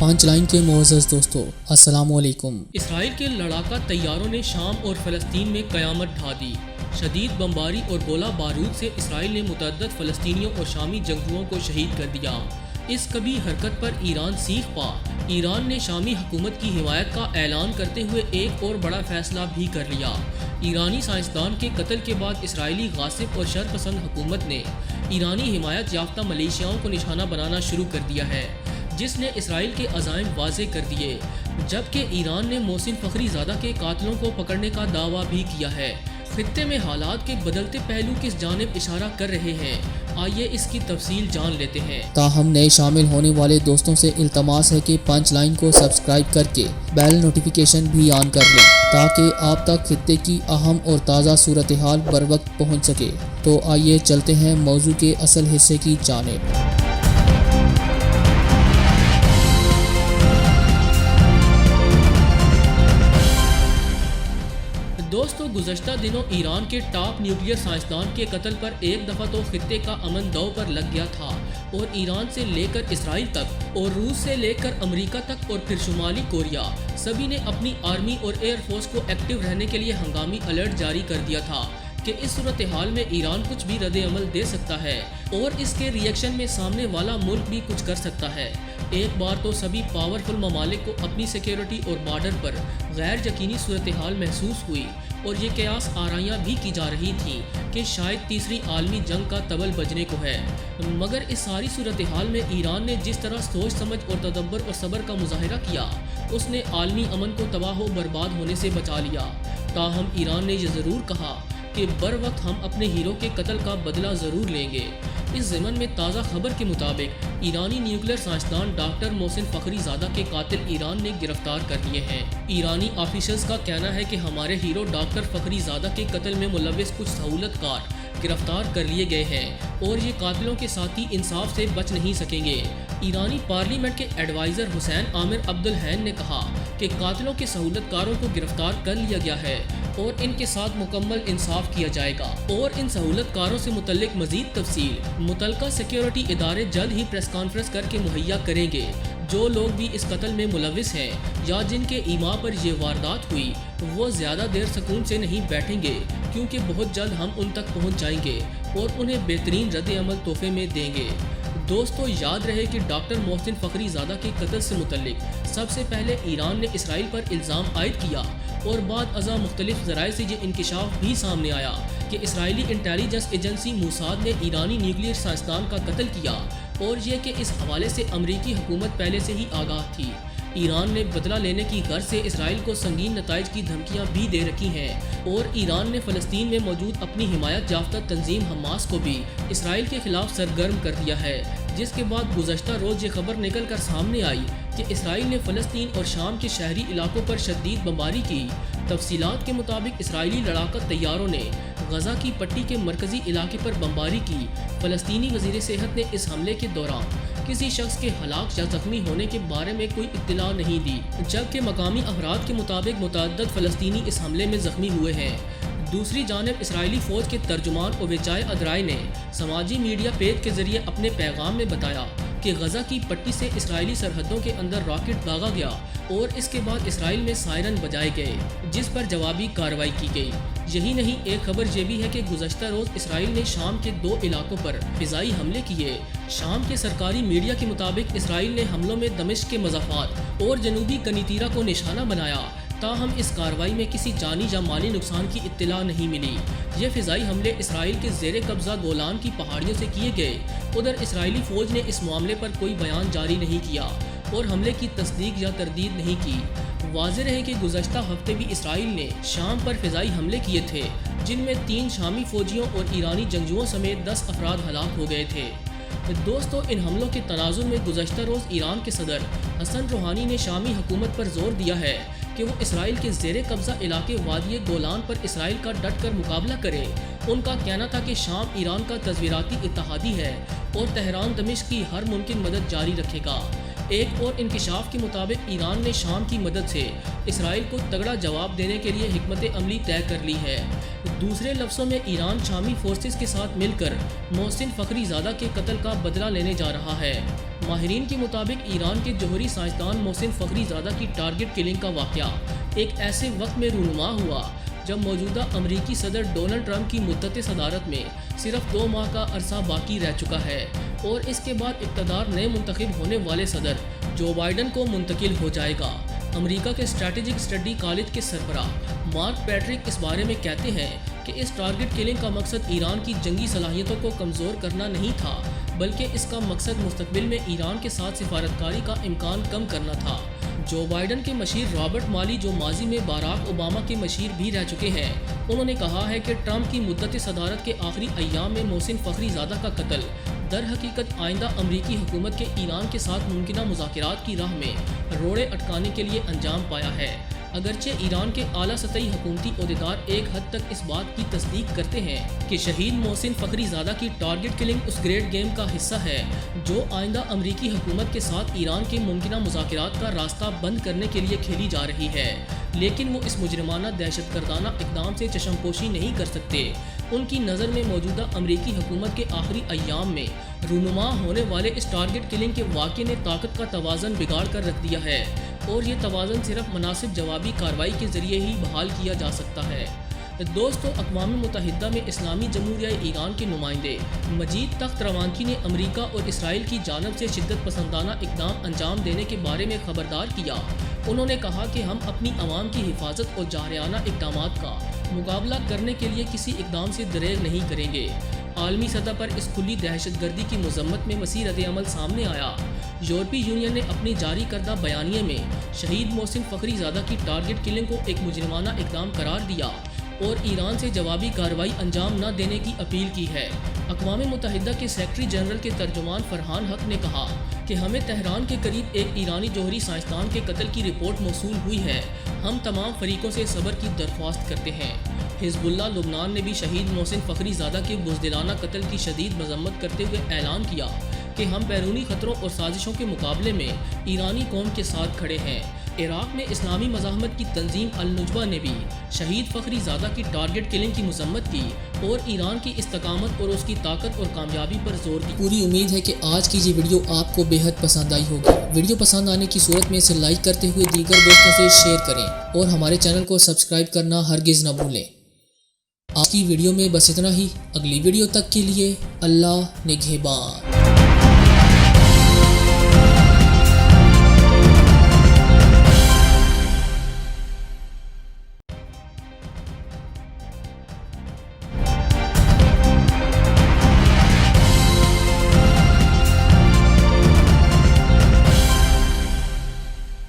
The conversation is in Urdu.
پانچ لائن کے معزز دوستو، السلام علیکم۔ اسرائیل کے لڑاکا طیاروں نے شام اور فلسطین میں قیامت ڈھا دی۔ شدید بمباری اور گولہ بارود سے اسرائیل نے متعدد فلسطینیوں اور شامی جنگجوؤں کو شہید کر دیا۔ اس کبھی حرکت پر ایران سیخ پا۔ ایران نے شامی حکومت کی حمایت کا اعلان کرتے ہوئے ایک اور بڑا فیصلہ بھی کر لیا۔ ایرانی سائنسدان کے قتل کے بعد اسرائیلی غاصب اور شر پسند حکومت نے ایرانی حمایت یافتہ ملیشیاؤں کو نشانہ بنانا شروع کر دیا ہے، جس نے اسرائیل کے عزائم واضح کر دیے، جبکہ ایران نے محسن فخری زادہ کے قاتلوں کو پکڑنے کا دعویٰ بھی کیا ہے۔ خطے میں حالات کے بدلتے پہلو کس جانب اشارہ کر رہے ہیں، آئیے اس کی تفصیل جان لیتے ہیں۔ تاہم نئے شامل ہونے والے دوستوں سے التماس ہے کہ پانچ لائن کو سبسکرائب کر کے بیل نوٹیفیکیشن بھی آن کر لیں تاکہ آپ تک خطے کی اہم اور تازہ صورتحال بر وقت پہنچ سکے۔ تو آئیے چلتے ہیں موضوع کے اصل حصے کی جانب۔ دوستو، گزشتہ دنوں ایران کے ٹاپ نیوکلیئر سائنسدان کے قتل پر ایک دفعہ تو خطے کا امن داؤ پر لگ گیا تھا، اور ایران سے لے کر اسرائیل تک اور روس سے لے کر امریکہ تک اور پھر شمالی کوریا، سبھی نے اپنی آرمی اور ایئر فورس کو ایکٹیو رہنے کے لیے ہنگامی الرٹ جاری کر دیا تھا کہ اس صورتحال میں ایران کچھ بھی رد عمل دے سکتا ہے اور اس کے ری ایکشن میں سامنے والا ملک بھی کچھ کر سکتا ہے۔ ایک بار تو سبھی پاورفل ممالک کو اپنی سیکیورٹی اور بارڈر پر غیر یقینی صورتحال محسوس ہوئی، اور یہ قیاس آرائیاں بھی کی جا رہی تھیں کہ شاید تیسری عالمی جنگ کا طبل بجنے کو ہے۔ مگر اس ساری صورتحال میں ایران نے جس طرح سوچ سمجھ اور تدبر اور صبر کا مظاہرہ کیا، اس نے عالمی امن کو تباہ و برباد ہونے سے بچا لیا۔ تاہم ایران نے یہ ضرور کہا کہ بر وقت ہم اپنے ہیرو کے قتل کا بدلہ ضرور لیں گے۔ اس ضمن میں تازہ خبر کے مطابق ایرانی نیوکلیئر سائنسدان ڈاکٹر محسن فخری زادہ کے قاتل ایران نے گرفتار کر لیے ہیں۔ ایرانی آفیشلز کا کہنا ہے کہ ہمارے ہیرو ڈاکٹر فخری زادہ کے قتل میں ملوث کچھ سہولت کار گرفتار کر لیے گئے ہیں، اور یہ قاتلوں کے ساتھی انصاف سے بچ نہیں سکیں گے۔ ایرانی پارلیمنٹ کے ایڈوائزر حسین عامر عبدالحین نے کہا کہ قاتلوں کے سہولت کاروں کو گرفتار کر لیا گیا ہے اور ان کے ساتھ مکمل انصاف کیا جائے گا، اور ان سہولت کاروں سے متعلق مزید تفصیل متعلقہ سیکیورٹی ادارے جلد ہی پریس کانفرنس کر کے مہیا کریں گے۔ جو لوگ بھی اس قتل میں ملوث ہیں یا جن کے ایما پر یہ واردات ہوئی، وہ زیادہ دیر سکون سے نہیں بیٹھیں گے، کیونکہ بہت جلد ہم ان تک پہنچ جائیں گے اور انہیں بہترین رد عمل تحفے میں دیں گے۔ دوستو، یاد رہے کہ ڈاکٹر محسن فخری زادہ کے قتل سے متعلق سب سے پہلے ایران نے اسرائیل پر الزام عائد کیا، اور بعد ازاں مختلف ذرائع سے یہ انکشاف بھی سامنے آیا کہ اسرائیلی انٹیلیجنس ایجنسی موساد نے ایرانی نیوکلیئر سائنسدان کا قتل کیا، اور یہ کہ اس حوالے سے امریکی حکومت پہلے سے ہی آگاہ تھی۔ ایران نے بدلہ لینے کی غرض سے اسرائیل کو سنگین نتائج کی دھمکیاں بھی دے رکھی ہیں، اور ایران نے فلسطین میں موجود اپنی حمایت یافتہ تنظیم حماس کو بھی اسرائیل کے خلاف سرگرم کر دیا ہے، جس کے بعد گزشتہ روز یہ خبر نکل کر سامنے آئی کہ اسرائیل نے فلسطین اور شام کے شہری علاقوں پر شدید بمباری کی۔ تفصیلات کے مطابق اسرائیلی لڑاکا طیاروں نے غزہ کی پٹی کے مرکزی علاقے پر بمباری کی۔ فلسطینی وزیر صحت نے اس حملے کے دوران کسی شخص کے ہلاک یا زخمی ہونے کے بارے میں کوئی اطلاع نہیں دی، جبکہ مقامی افراد کے مطابق متعدد فلسطینی اس حملے میں زخمی ہوئے ہیں۔ دوسری جانب اسرائیلی فوج کے ترجمان اویچائی ادرائے نے سماجی میڈیا پیج کے ذریعے اپنے پیغام میں بتایا کہ غزہ کی پٹی سے اسرائیلی سرحدوں کے اندر راکٹ داغا گیا، اور اس کے بعد اسرائیل میں سائرن بجائے گئے، جس پر جوابی کارروائی کی گئی۔ یہی نہیں، ایک خبر یہ بھی ہے کہ گزشتہ روز اسرائیل نے شام کے 2 علاقوں پر فضائی حملے کیے۔ شام کے سرکاری میڈیا کے مطابق اسرائیل نے حملوں میں دمشق کے مضافات اور جنوبی قنیطرہ کو نشانہ بنایا، تاہم اس کارروائی میں کسی جانی یا مالی نقصان کی اطلاع نہیں ملی۔ یہ فضائی حملے اسرائیل کے زیر قبضہ گولان کی پہاڑیوں سے کیے گئے۔ ادھر اسرائیلی فوج نے اس معاملے پر کوئی بیان جاری نہیں کیا اور حملے کی تصدیق یا تردید نہیں کی۔ واضح رہے کہ گزشتہ ہفتے بھی اسرائیل نے شام پر فضائی حملے کیے تھے، جن میں 3 شامی فوجیوں اور ایرانی جنگجوؤں سمیت 10 افراد ہلاک ہو گئے تھے۔ دوستو، ان حملوں کے تناظر میں گزشتہ روز ایران کے صدر حسن روحانی نے شامی حکومت پر زور دیا ہے کہ وہ اسرائیل کے زیر قبضہ علاقے وادی گولان پر اسرائیل کا ڈٹ کر مقابلہ کرے۔ ان کا کہنا تھا کہ شام ایران کا تصویراتی اتحادی ہے اور تہران دمشق کی ہر ممکن مدد جاری رکھے گا۔ ایک اور انکشاف کے مطابق ایران نے شام کی مدد سے اسرائیل کو تگڑا جواب دینے کے لیے حکمت عملی طے کر لی ہے۔ دوسرے لفظوں میں ایران شامی فورسز کے ساتھ مل کر محسن فخری زادہ کے قتل کا بدلہ لینے جا رہا ہے۔ ماہرین کے مطابق ایران کے جوہری سائنسدان محسن فخری زادہ کی ٹارگٹ کلنگ کا واقعہ ایک ایسے وقت میں رونما ہوا جب موجودہ امریکی صدر ڈونلڈ ٹرمپ کی مدت صدارت میں صرف 2 ماہ کا عرصہ باقی رہ چکا ہے اور اس کے بعد اقتدار نئے منتخب ہونے والے صدر جو بائیڈن کو منتقل ہو جائے گا۔ امریکہ کے اسٹریٹجک اسٹڈی کالج کے سربراہ مارک پیٹرک اس بارے میں کہتے ہیں کہ اس ٹارگٹ کلنگ کا مقصد ایران کی جنگی صلاحیتوں کو کمزور کرنا نہیں تھا، بلکہ اس کا مقصد مستقبل میں ایران کے ساتھ سفارتکاری کا امکان کم کرنا تھا۔ جو بائیڈن کے مشیر رابرٹ مالی، جو ماضی میں باراک اوباما کے مشیر بھی رہ چکے ہیں، انہوں نے کہا ہے کہ ٹرمپ کی مدت صدارت کے آخری ایام میں محسن فخری زادہ کا قتل در حقیقت آئندہ امریکی حکومت کے ایران کے ساتھ ممکنہ مذاکرات کی راہ میں روڑے اٹکانے کے لیے انجام پایا ہے۔ اگرچہ ایران کے اعلیٰ سطحی حکومتی عہدیدار ایک حد تک اس بات کی تصدیق کرتے ہیں کہ شہید محسن فخری زادہ کی ٹارگٹ کلنگ اس گریٹ گیم کا حصہ ہے جو آئندہ امریکی حکومت کے ساتھ ایران کے ممکنہ مذاکرات کا راستہ بند کرنے کے لیے کھیلی جا رہی ہے، لیکن وہ اس مجرمانہ دہشت گردانہ اقدام سے چشم پوشی نہیں کر سکتے۔ ان کی نظر میں موجودہ امریکی حکومت کے آخری ایام میں رونما ہونے والے اس ٹارگٹ کلنگ کے واقعے نے طاقت کا توازن بگاڑ کر رکھ دیا ہے، اور یہ توازن صرف مناسب جوابی کارروائی کے ذریعے ہی بحال کیا جا سکتا ہے۔ دوستو، اقوام متحدہ میں اسلامی جمہوریہ ایران کے نمائندے مجید تخت روانکی نے امریکہ اور اسرائیل کی جانب سے شدت پسندانہ اقدام انجام دینے کے بارے میں خبردار کیا۔ انہوں نے کہا کہ ہم اپنی عوام کی حفاظت اور جارحانہ اقدامات کا مقابلہ کرنے کے لیے کسی اقدام سے دریغ نہیں کریں گے۔ عالمی سطح پر اس کھلی دہشت گردی کی مذمت میں وسیع رد عمل سامنے آیا۔ یورپی یونین نے اپنی جاری کردہ بیانیے میں شہید محسن فخری زادہ کی ٹارگٹ کلنگ کو ایک مجرمانہ اقدام قرار دیا اور ایران سے جوابی کارروائی انجام نہ دینے کی اپیل کی ہے۔ اقوام متحدہ کے سیکرٹری جنرل کے ترجمان فرحان حق نے کہا کہ ہمیں تہران کے قریب ایک ایرانی جوہری سائنسدان کے قتل کی رپورٹ موصول ہوئی ہے۔ ہم تمام فریقوں سے صبر کی درخواست کرتے ہیں۔ حزب اللہ لبنان نے بھی شہید محسن فخری زادہ کے بزدلانہ قتل کی شدید مذمت کرتے ہوئے اعلان کیا کہ ہم بیرونی خطروں اور سازشوں کے مقابلے میں ایرانی قوم کے ساتھ کھڑے ہیں۔ عراق میں اسلامی مزاحمت کی تنظیم النجبہ نے بھی شہید فخری زادہ کی ٹارگٹ کلنگ کی مذمت کی اور ایران کی استقامت اور اس کی طاقت اور کامیابی پر زور دیا۔ پوری امید ہے کہ آج کی یہ ویڈیو آپ کو بے حد پسند آئی ہوگی۔ ویڈیو پسند آنے کی صورت میں اسے لائک کرتے ہوئے دیگر دوستوں سے شیئر کریں اور ہمارے چینل کو سبسکرائب کرنا ہرگز نہ بھولیں۔ آج کی ویڈیو میں بس اتنا ہی۔ اگلی ویڈیو تک کے لیے اللہ نگہبان۔